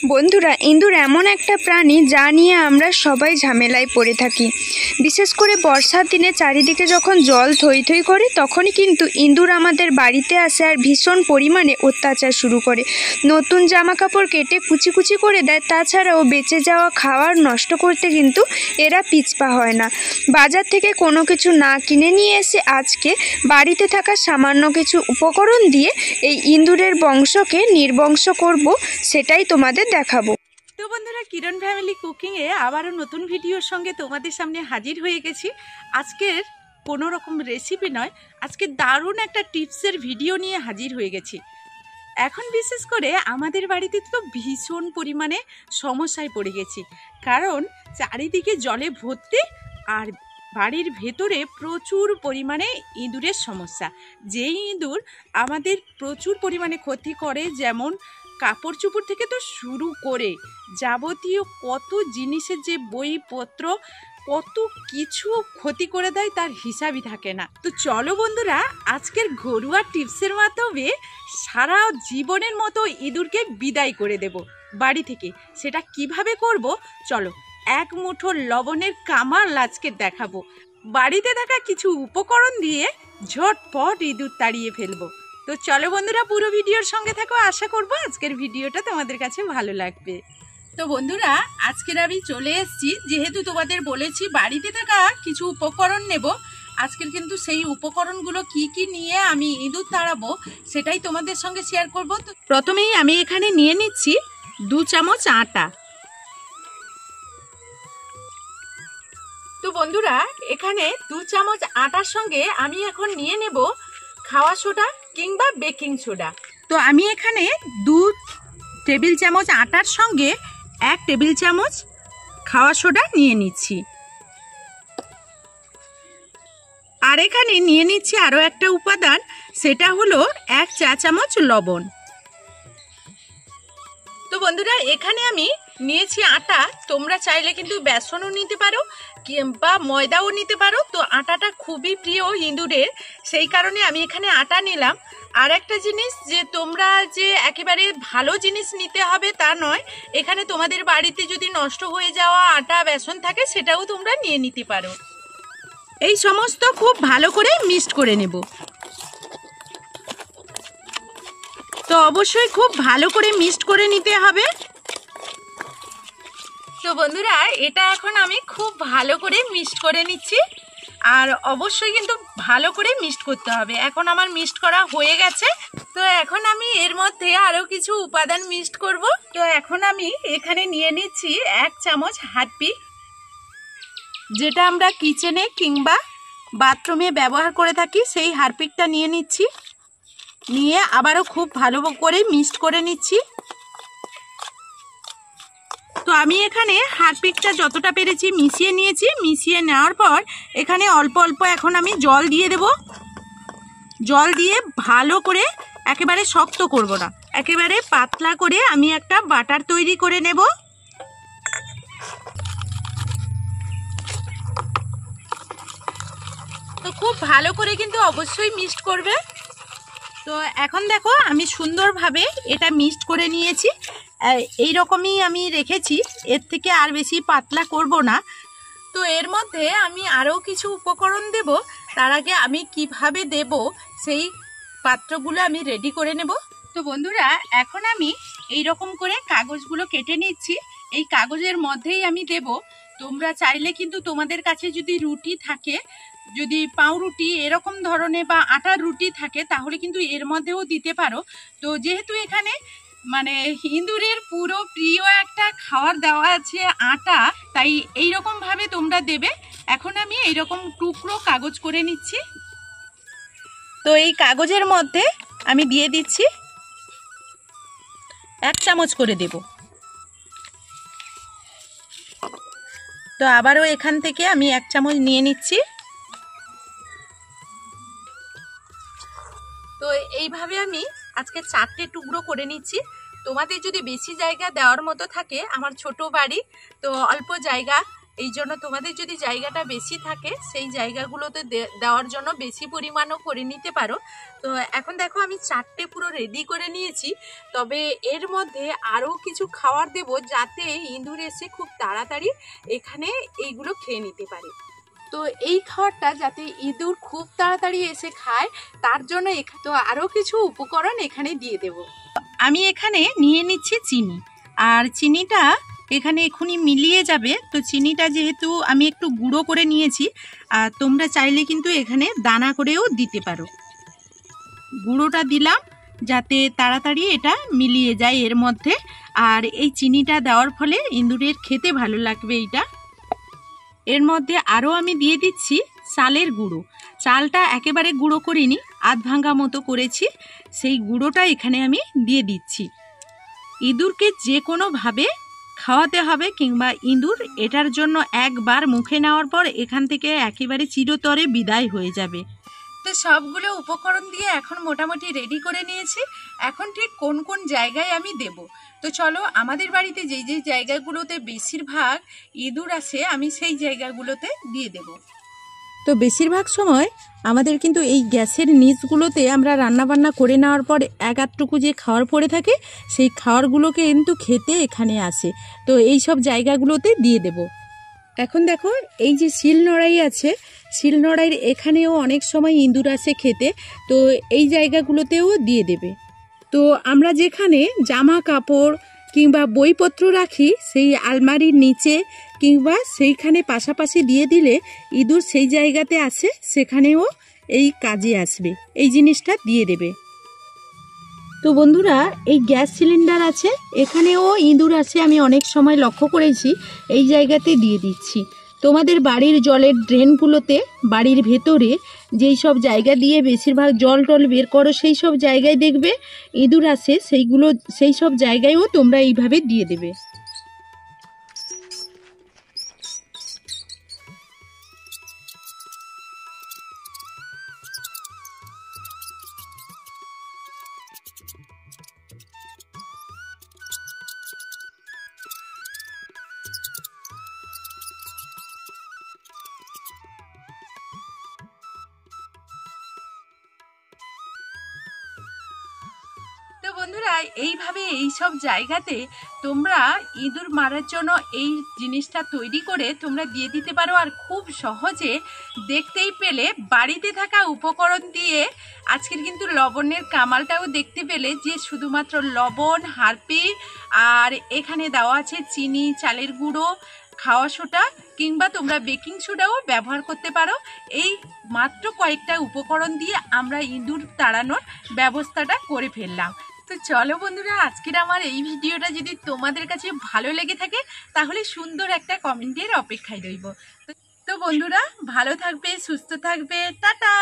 বন্ধুরা, ইঁদুর এমন একটা প্রাণী যা নিয়ে আমরা সবাই ঝামেলায় পড়ে থাকি। বিশেষ করে বর্ষার দিনে চারিদিকে যখন জল থই থই করে তখনই কিন্তু ইঁদুর আমাদের বাড়িতে আসে আর ভীষণ পরিমাণে অত্যাচার শুরু করে। নতুন জামা কাপড় কেটে কুচি কুচি করে দেয়। তাছাড়াও বেঁচে যাওয়া খাবার নষ্ট করতে কিন্তু এরা পিছপা হয় না। বাজার থেকে কোনো কিছু না কিনে নিয়ে এসে আজকে বাড়িতে থাকা সামান্য কিছু উপকরণ দিয়ে এই ইঁদুরের বংশকে নির্বংশ করব, সেটাই তোমাদের দেখাবো। তো বন্ধুরা, কিরণ ফ্যামিলি কুকিংয়ে আবারও নতুন ভিডিওর সঙ্গে তোমাদের সামনে হাজির হয়ে গেছি। আজকের কোনো রকম রেসিপি নয়, আজকে দারুণ একটা টিপসের ভিডিও নিয়ে হাজির হয়ে গেছি। এখন বিশেষ করে আমাদের বাড়িতে তো ভীষণ পরিমাণে সমস্যায় পড়ে গেছি, কারণ চারিদিকে জলে ভর্তি আর বাড়ির ভেতরে প্রচুর পরিমাণে ইঁদুরের সমস্যা। যেই ইঁদুর আমাদের প্রচুর পরিমাণে ক্ষতি করে, যেমন কাপড় চোপড় থেকে তো শুরু করে যাবতীয় কত জিনিসের যে বইপত্র কত কিছু ক্ষতি করে দেয় তার হিসাবই থাকে না। তো চলো বন্ধুরা, আজকের ঘরোয়া টিপসের মাধ্যমে সারা জীবনের মতো ইঁদুরকে বিদায় করে দেব বাড়ি থেকে। সেটা কিভাবে করব চলো, এক মুঠো লবণের কামাল আজকে দেখাবো। বাড়িতে থাকা কিছু উপকরণ দিয়ে ঝটপট ইঁদুর তাড়িয়ে ফেলবো। তো চলো বন্ধুরা, পুরো ভিডিওর সঙ্গে থাকো। আশা করবো আজকের ভিডিওটা তোমাদের কাছে ভালো লাগবে। তো বন্ধুরা, আজকের আমি চলে এসেছি, যেহেতু তোমাদের বলেছি বাড়িতে থাকা কিছু উপকরণ নেব। আজকের কিন্তু সেই উপকরণগুলো কি কি নিয়ে আমি ইঁদুর তাড়াবো সেটাই তোমাদের সঙ্গে শেয়ার করব। তো প্রথমেই আমি এখানে নিয়ে নিচ্ছি 2 চামচ আটা। তো বন্ধুরা, এখানে 2 চামচ আটার সঙ্গে আমি এখন নিয়ে নেব খাওয়া সোডা কিংবা বেকিং সোডা। তো আমি এখানে 2 টেবিল চামচ আটার সঙ্গে 1 টেবিল চামচ খাওয়া সোডা নিয়ে নিচ্ছি। আর এখানে নিয়ে নিচ্ছি আরও একটা উপাদান, সেটা হলো 1 চা চামচ লবণ। তো বন্ধুরা, এখানে আমি নিয়েছি আটা। তোমরা চাইলে কিন্তু বেসনও নিতে পারো বা ময়দাও নিতে পারো। তো আটাটা খুবই প্রিয় ইঁদুরের, সেই কারণে আমি এখানে আটা নিলাম। আর একটা জিনিস, যে তোমরা যে একেবারে ভালো জিনিস নিতে হবে তা নয়, এখানে তোমাদের বাড়িতে যদি নষ্ট হয়ে যাওয়া আটা বেসন থাকে সেটাও তোমরা নিয়ে নিতে পারো। এই সমস্ত খুব ভালো করে মিক্সড করে নেব। তো অবশ্যই খুব ভালো করে মিক্সড করে নিতে হবে। তো বন্ধুরা, এটা এখন আমি খুব ভালো করে মিক্সড করে নিচ্ছি। আর অবশ্যই কিন্তু ভালো করে মিক্সড করতে হবে। এখন আমার মিক্সড করা হয়ে গেছে। তো এখন আমি এর মধ্যে আরও কিছু উপাদান মিক্সড করব। তো এখন আমি এখানে নিয়ে নিচ্ছি 1 চামচ হারপিক, যেটা আমরা কিচেনে কিংবা বাথরুমে ব্যবহার করে থাকি, সেই হারপিকটা নিয়ে নিচ্ছি। নিয়ে আবারও খুব ভালো করে মিক্সড করে নিচ্ছি। তো আমি এখানে হারপিকটা যতটা পেরেছি মিশিয়ে নিয়েছি। মিশিয়ে নেওয়ার পর এখানে অল্প অল্প এখন আমি জল দিয়ে দেব। জল দিয়ে ভালো করে, একেবারে শক্ত করব না, একেবারে পাতলা করে আমি একটা বাটার তৈরি করে নেব। তো খুব ভালো করে কিন্তু অবশ্যই মিক্সড করবে। তো এখন দেখো, আমি সুন্দরভাবে এটা মিক্সড করে নিয়েছি। এই রকমই আমি রেখেছি, এর থেকে আর বেশি পাতলা করব না। তো এর মধ্যে আমি আরও কিছু উপকরণ দেব। তার আগে আমি কিভাবে দেব সেই পাত্রগুলো আমি রেডি করে নেব। তো বন্ধুরা, এখন আমি এই রকম করে কাগজগুলো কেটে নিচ্ছি। এই কাগজের মধ্যেই আমি দেব। তোমরা চাইলে কিন্তু তোমাদের কাছে যদি রুটি থাকে, যদি পাউরুটি এরকম ধরনের বা আটার রুটি থাকে, তাহলে কিন্তু এর মধ্যেও দিতে পারো। তো যেহেতু এখানে মানে ইঁদুরের পুরো প্রিয় একটা খাবার দেওয়া আছে আটা, তাই এইরকম ভাবে তোমরা দেবে। এখন আমি এইরকম টুকরো কাগজ করে নিচ্ছি। তো এই কাগজের মধ্যে আমি দিয়ে দিচ্ছি 1 চামচ করে দেব। তো আবারও এখান থেকে আমি 1 চামচ নিয়ে নিচ্ছি। তো এইভাবে আমি আজকে 4টে টুকরো করে নিচ্ছি। তোমাদের যদি বেশি জায়গা দেওয়ার মতো থাকে, আমার ছোট বাড়ি তো অল্প জায়গা, এই জন্য তোমাদের যদি জায়গাটা বেশি থাকে সেই জায়গাগুলোতে দেওয়ার জন্য বেশি পরিমাণও করে নিতে পারো। তো এখন দেখো আমি 4টে পুরো রেডি করে নিয়েছি, তবে এর মধ্যে আরও কিছু খাবার দেব যাতে ইঁদুর এসে খুব তাড়াতাড়ি এখানে এইগুলো খেয়ে নিতে পারে। তো এই খাবারটা যাতে ইঁদুর খুব তাড়াতাড়ি এসে খায় তার জন্য তো আরও কিছু উপকরণ এখানে দিয়ে দেব। আমি এখানে নিয়ে নিচ্ছি চিনি, আর চিনিটা এখানে এখনই মিলিয়ে যাবে। তো চিনিটা যেহেতু আমি একটু গুঁড়ো করে নিয়েছি, আর তোমরা চাইলে কিন্তু এখানে দানা করেও দিতে পারো। গুঁড়োটা দিলাম যাতে তাড়াতাড়ি এটা মিলিয়ে যায় এর মধ্যে, আর এই চিনিটা দেওয়ার ফলে ইঁদুরের খেতে ভালো লাগবে এইটা। এর মধ্যে আরও আমি দিয়ে দিচ্ছি চালের গুঁড়ো। চালটা একেবারে গুঁড়ো করিনি, আধ ভাঙা মতো করেছি, সেই গুঁড়োটা এখানে আমি দিয়ে দিচ্ছি। ইঁদুরকে যে কোনোভাবে খাওয়াতে হবে, কিংবা ইঁদুর এটার জন্য একবার মুখে নেওয়ার পর এখান থেকে একেবারে চিরতরে বিদায় হয়ে যাবে। তো সবগুলো উপকরণ দিয়ে এখন মোটামুটি রেডি করে নিয়েছি। এখন ঠিক কোন কোন জায়গায় আমি দেব, তো চলো আমাদের বাড়িতে যেই যেই জায়গাগুলোতে বেশিরভাগ ইঁদুর আসে আমি সেই জায়গাগুলোতে দিয়ে দেব। তো বেশিরভাগ সময় আমাদের কিন্তু এই গ্যাসের নিচগুলোতে আমরা রান্নাবান্না করে নেওয়ার পর এক আধটুকু যে খাওয়ার পড়ে থাকে সেই খাওয়ারগুলোকে কিন্তু খেতে এখানে আসে। তো এই সব জায়গাগুলোতে দিয়ে দেব। এখন দেখো এই যে শিলনোড়াই আছে, শিলনোড়াইয়ের এখানেও অনেক সময় ইঁদুর আসে খেতে, তো এই জায়গাগুলোতেও দিয়ে দেবে। তো আমরা যেখানে জামা কাপড় কিংবা বইপত্র রাখি সেই আলমারির নিচে কিংবা সেইখানে পাশাপাশি দিয়ে দিলে ইঁদুর সেই জায়গাতে আসে, সেখানেও এই কাজে আসবে, এই জিনিসটা দিয়ে দেবে। তো বন্ধুরা এই গ্যাস সিলিন্ডার আছে, এখানেও ইঁদুর আসে, আমি অনেক সময় লক্ষ্য করেছি, এই জায়গাতে দিয়ে দিচ্ছি। তোমাদের বাড়ির জলের ড্রেনগুলোতে বাড়ির ভেতরে যেই সব জায়গা দিয়ে বেশিরভাগ জল টল বের করো সেই সব জায়গায় দেখবে ইঁদুর আসে, সেই সব জায়গায়ও তোমরা এইভাবে দিয়ে দেবে। তো বন্ধুরা এইভাবে এই সব জায়গাতে তোমরা ইঁদুর মারার জন্য এই জিনিসটা তৈরি করে তোমরা দিয়ে দিতে পারো, আর খুব সহজে দেখতেই পেলে বাড়িতে থাকা উপকরণ দিয়ে আজকের কিন্তু লবণের কামালটাও দেখতে পেলে, যে শুধুমাত্র লবণ, হারপি আর এখানে দেওয়া আছে চিনি, চালের গুঁড়ো, খাওয়া সোডা কিংবা তোমরা বেকিং সোডাও ব্যবহার করতে পারো। এই মাত্র কয়েকটা উপকরণ দিয়ে আমরা ইঁদুর তাড়ানোর ব্যবস্থাটা করে ফেললাম। তো চলো বন্ধুরা আজকের আমার এই ভিডিওটা যদি তোমাদের কাছে ভালো লেগে থাকে তাহলে সুন্দর একটা কমেন্টের অপেক্ষায় রইব। তো বন্ধুরা ভালো থাকবে, সুস্থ থাকবে, টাটা।